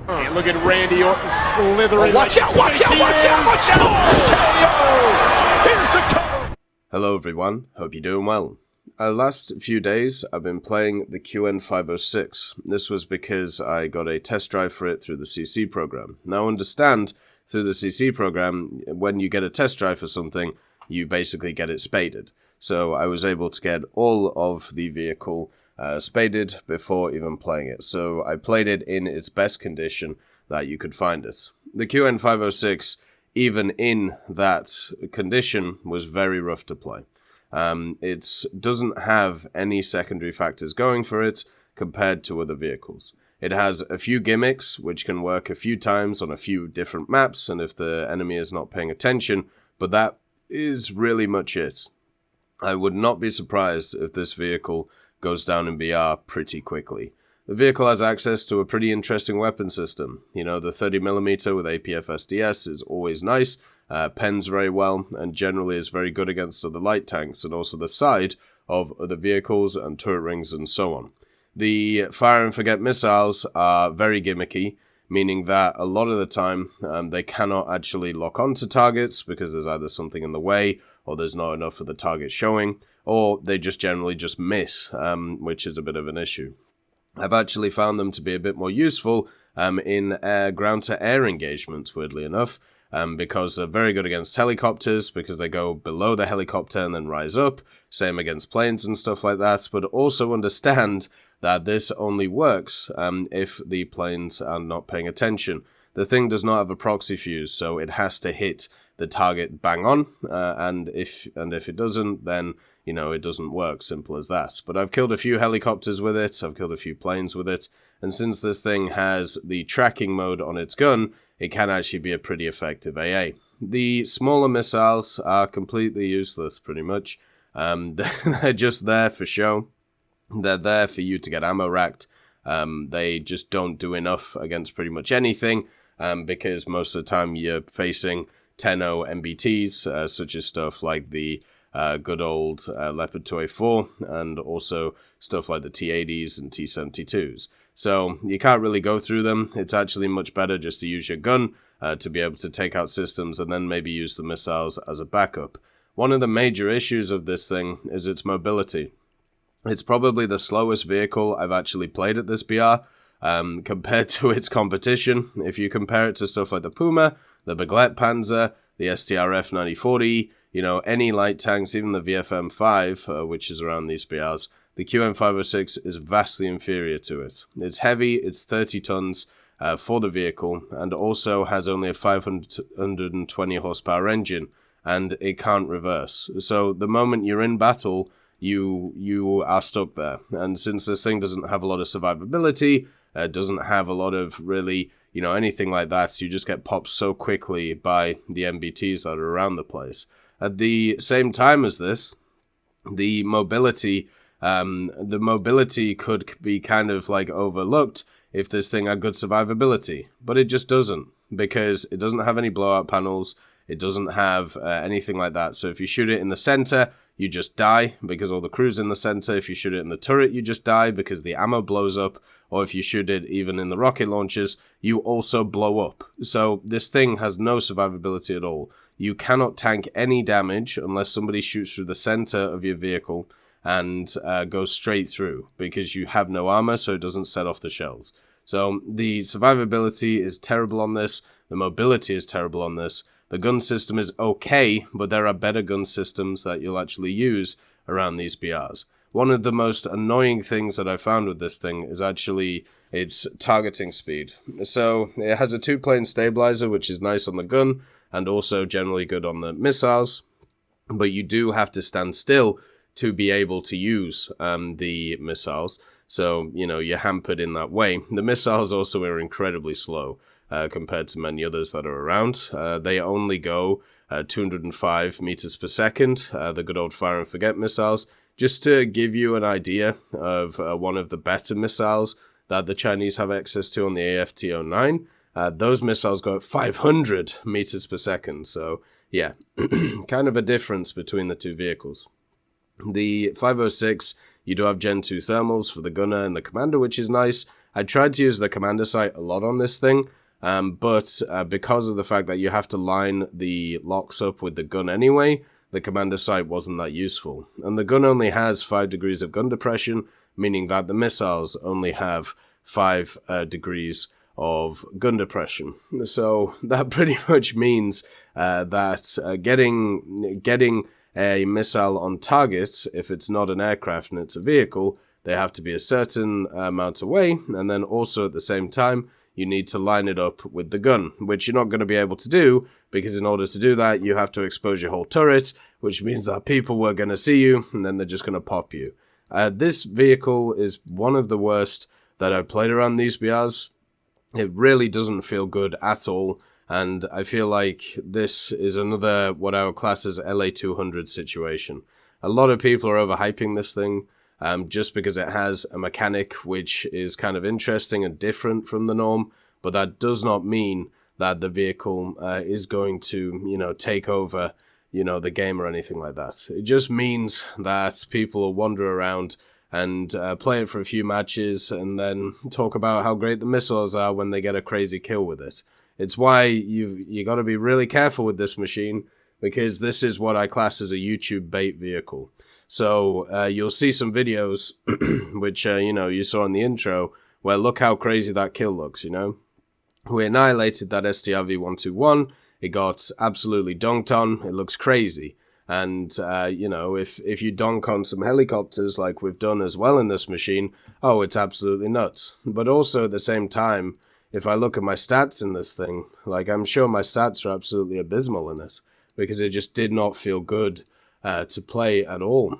And look at Randy Orton slithering. Oh, watch out, watch out, watch out, watch out! Here's the cover. Hello everyone, hope you're doing well. Last few days I've been playing the QN506. This was because I got a test drive for it through the CC program. Now understand, through the CC program, when you get a test drive for something, you basically get it spaded. So I was able to get all of the vehicle spaded before even playing it. So I played it in its best condition that you could find it. The QN506, even in that condition, was very rough to play. It doesn't have any secondary factors going for it compared to other vehicles. It has a few gimmicks which can work a few times on a few different maps and if the enemy is not paying attention, but that is really much it. I would not be surprised if this vehicle goes down in BR pretty quickly. The vehicle has access to a pretty interesting weapon system. You know, the 30mm with APFSDS is always nice, pens very well, and generally is very good against other light tanks and also the side of other vehicles and turret rings and so on. The fire and forget missiles are very gimmicky, meaning that a lot of the time they cannot actually lock onto targets because there's either something in the way or there's not enough of the target showing, or they just generally just miss, which is a bit of an issue. I've actually found them to be a bit more useful in ground-to-air engagements, weirdly enough, because they're very good against helicopters, because they go below the helicopter and then rise up, same against planes and stuff like that, but also understand that this only works if the planes are not paying attention. The thing does not have a proxy fuse, so it has to hit the target bang on, and if it doesn't, then you know it doesn't work. Simple as that. But I've killed a few helicopters with it, I've killed a few planes with it, and since this thing has the tracking mode on its gun, it can actually be a pretty effective AA. The smaller missiles are completely useless, pretty much. They're just there for show. They're there for you to get ammo racked. They just don't do enough against pretty much anything, because most of the time you're facing 10-0 MBTs, such as stuff like the good old Leopard 2A4, and also stuff like the T80s and T72s. So you can't really go through them. It's actually much better just to use your gun to be able to take out systems and then maybe use the missiles as a backup. One of the major issues of this thing is its mobility. It's probably the slowest vehicle I've actually played at this BR compared to its competition. If you compare it to stuff like the Puma, the Baglet Panzer, the STRF 9040, you know, any light tanks, even the VFM5, which is around these BRs, the QN506 is vastly inferior to it. It's heavy, it's 30 tons for the vehicle, and also has only a 520 horsepower engine, and it can't reverse. So the moment you're in battle, you are stuck there. And since this thing doesn't have a lot of survivability, doesn't have a lot of really, you know, anything like that, so you just get popped so quickly by the MBTs that are around the place. At the same time as this, the mobility could be kind of like overlooked if this thing had good survivability, but it just doesn't, because it doesn't have any blowout panels, it doesn't have anything like that. So if you shoot it in the center, you just die because all the crew's in the center. If you shoot it in the turret, you just die because the ammo blows up, or if you shoot it even in the rocket launchers, you also blow up. So this thing has no survivability at all. You cannot tank any damage unless somebody shoots through the center of your vehicle and goes straight through, because you have no armor, so it doesn't set off the shells. So the survivability is terrible on this, the mobility is terrible on this, the gun system is okay, but there are better gun systems that you'll actually use around these BRs. One of the most annoying things that I found with this thing is actually its targeting speed. So it has a 2-plane stabilizer, which is nice on the gun, and also generally good on the missiles, but you do have to stand still to be able to use the missiles. So, you know, you're hampered in that way. The missiles also are incredibly slow compared to many others that are around. They only go 205 meters per second, the good old fire and forget missiles. Just to give you an idea of one of the better missiles that the Chinese have access to on the AFT-09, those missiles go at 500 meters per second. So, yeah, kind of a difference between the two vehicles. The 506, you do have Gen 2 thermals for the gunner and the commander, which is nice, I tried to use the commander sight a lot on this thing, but because of the fact that you have to line the locks up with the gun anyway, the commander sight wasn't that useful. And the gun only has 5 degrees of gun depression, meaning that the missiles only have 5 degrees of gun depression. So that pretty much means that getting a missile on target, if it's not an aircraft and it's a vehicle, they have to be a certain amount away, and then also at the same time, you need to line it up with the gun, which you're not going to be able to do, because in order to do that, you have to expose your whole turret, which means that people were going to see you, and then they're just going to pop you. This vehicle is one of the worst that I've played around these BRs. It really doesn't feel good at all, and I feel like this is another what I would class as LA200 situation. A lot of people are overhyping this thing, just because it has a mechanic which is kind of interesting and different from the norm, but that does not mean that the vehicle is going to, take over, the game or anything like that. It just means that people will wander around and play it for a few matches and then talk about how great the missiles are when they get a crazy kill with it. It's why you got to be really careful with this machine, because this is what I class as a YouTube bait vehicle. So you'll see some videos, which, you saw in the intro, where look how crazy that kill looks, We annihilated that STRV-121. It got absolutely donked on. It looks crazy. And, if you donk on some helicopters like we've done as well in this machine, oh, it's absolutely nuts. But also at the same time, if I look at my stats in this thing, I'm sure my stats are absolutely abysmal in it, because it just did not feel good to play at all.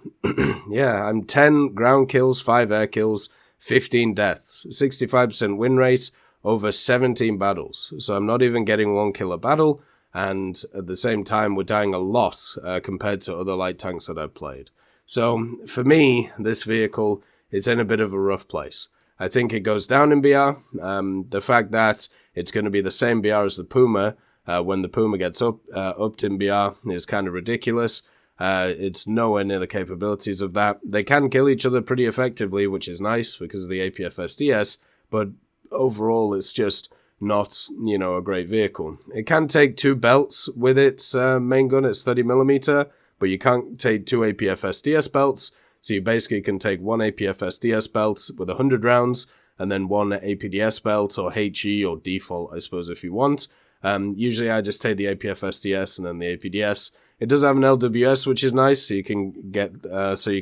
Yeah, I'm 10 ground kills, 5 air kills, 15 deaths, 65% win rate, over 17 battles. So I'm not even getting 1 kill a battle, and at the same time, we're dying a lot compared to other light tanks that I've played. So for me, this vehicle is in a bit of a rough place. I think it goes down in BR. The fact that it's going to be the same BR as the Puma when the Puma gets upped in BR is kind of ridiculous. It's nowhere near the capabilities of that. They can kill each other pretty effectively, which is nice because of the APFSDS, but overall it's just not, a great vehicle. It can take 2 belts with its main gun, it's 30mm, but you can't take 2 APFSDS belts, so you basically can take 1 APFSDS belt with 100 rounds, and then 1 APDS belt, or HE, or default, I suppose, if you want. Usually I just take the APFSDS and then the APDS. It does have an LWS, which is nice, so you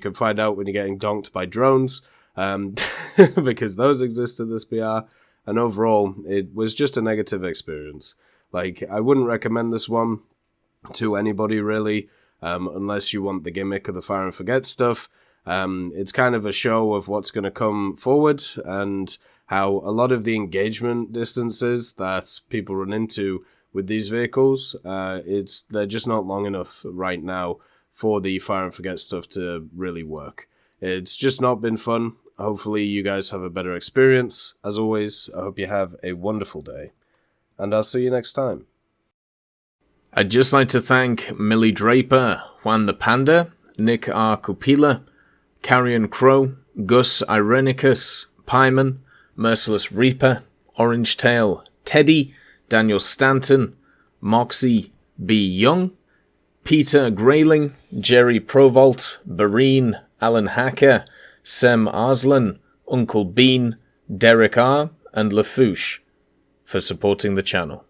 can find out when you're getting donked by drones, because those exist in this BR, and overall, it was just a negative experience. I wouldn't recommend this one to anybody, really, unless you want the gimmick of the fire and forget stuff. It's kind of a show of what's going to come forward, and how a lot of the engagement distances that people run into with these vehicles, they're just not long enough right now for the fire and forget stuff to really work. It's just not been fun. Hopefully you guys have a better experience. As always, I hope you have a wonderful day, and I'll see you next time. I'd just like to thank Millie Draper, Juan the Panda, Nick R. Kupila, Carrion Crow, Gus Irenicus, Pyman, Merciless Reaper, Orange Tail, Teddy, Daniel Stanton, Moxie B. Young, Peter Grayling, Jerry Provolt, Bareen, Alan Hacker, Sem Arslan, Uncle Bean, Derek R., and Lafouche for supporting the channel.